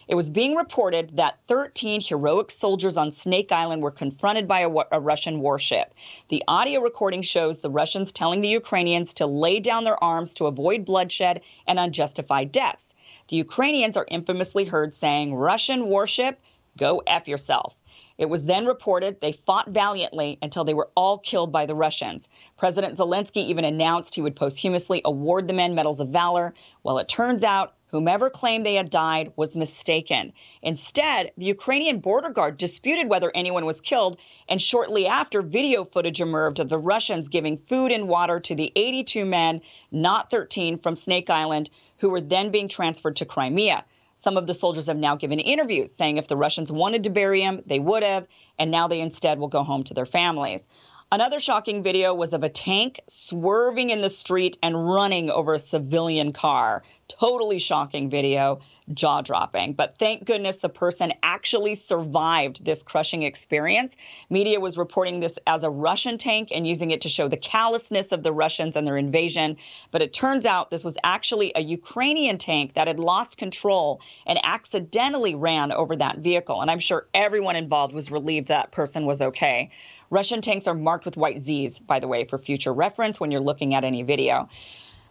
It was being reported that 13 heroic soldiers on Snake Island were confronted by a Russian warship. The audio recording shows the Russians telling the Ukrainians to lay down their arms to avoid bloodshed and unjustified deaths. The Ukrainians are infamously heard saying, "Russian warship, go F yourself." It was then reported they fought valiantly until they were all killed by the Russians. President Zelensky even announced he would posthumously award the men medals of valor. Well, it turns out whomever claimed they had died was mistaken. Instead, the Ukrainian border guard disputed whether anyone was killed, and shortly after, video footage emerged of the Russians giving food and water to the 82 men, not 13, from Snake Island, who were then being transferred to Crimea. Some of the soldiers have now given interviews saying if the Russians wanted to bury him, they would have, and now they instead will go home to their families. Another shocking video was of a tank swerving in the street and running over a civilian car. Totally shocking video, jaw-dropping. But thank goodness the person actually survived this crushing experience. Media was reporting this as a Russian tank and using it to show the callousness of the Russians and their invasion. But it turns out this was actually a Ukrainian tank that had lost control and accidentally ran over that vehicle. And I'm sure everyone involved was relieved that person was okay. Russian tanks are marked with white Zs, by the way, for future reference when you're looking at any video.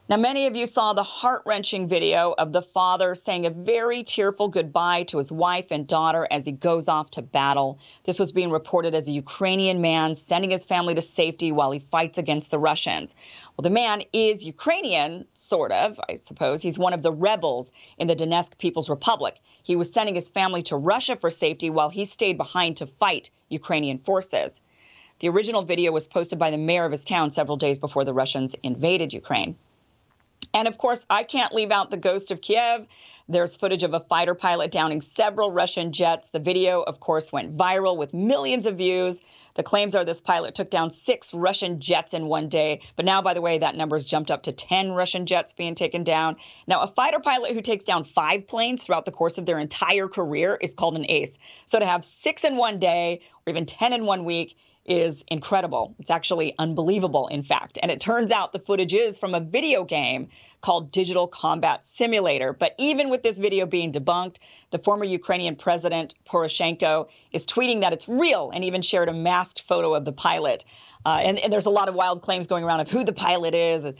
Now, many of you saw the heart-wrenching video of the father saying a very tearful goodbye to his wife and daughter as he goes off to battle. This was being reported as a Ukrainian man sending his family to safety while he fights against the Russians. Well, the man is Ukrainian, sort of, I suppose. He's one of the rebels in the Donetsk People's Republic. He was sending his family to Russia for safety while he stayed behind to fight Ukrainian forces. The original video was posted by the mayor of his town several days before the Russians invaded Ukraine. And of course, I can't leave out the ghost of Kiev. There's footage of a fighter pilot downing several Russian jets. The video, of course, went viral with millions of views. The claims are this pilot took down 6 Russian jets in one day. But now, by the way, that number's jumped up to 10 Russian jets being taken down. Now, a fighter pilot who takes down 5 planes throughout the course of their entire career is called an ace. So to have 6 in one day or even 10 in one week is incredible. It's actually unbelievable, in fact. And it turns out the footage is from a video game called Digital Combat Simulator. But even with this video being debunked, the former Ukrainian president, Poroshenko, is tweeting that it's real and even shared a masked photo of the pilot. And there's a lot of wild claims going around of who the pilot is.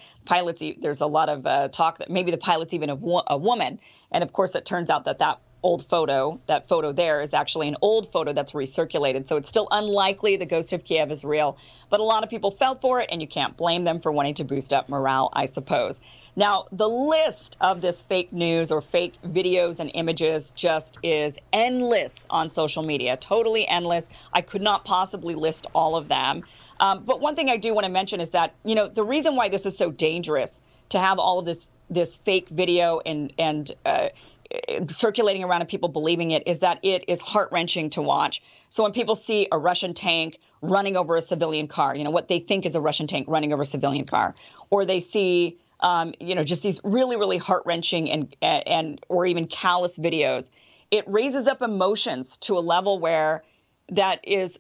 There's a lot of talk that maybe the pilot's even a woman. And of course, it turns out that that photo there is actually an old photo that's recirculated. So it's still unlikely the ghost of Kiev is real. But a lot of people fell for it, and you can't blame them for wanting to boost up morale, I suppose. Now, the list of this fake news or fake videos and images just is endless on social media, totally endless. I could not possibly list all of them. But one thing I do want to mention is that, the reason why this is so dangerous to have all of this fake video and circulating around and people believing it is that it is heart-wrenching to watch. So when people see a Russian tank running over a civilian car, what they think is a Russian tank running over a civilian car, or they see, just these really, really heart-wrenching and or even callous videos, it raises up emotions to a level where that is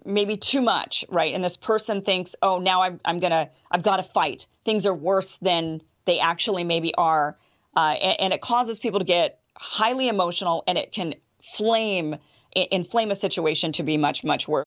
maybe too much, right? And this person thinks, oh, now I've got to fight. Things are worse than they actually maybe are. And it causes people to get highly emotional, and it can inflame a situation to be much, much worse.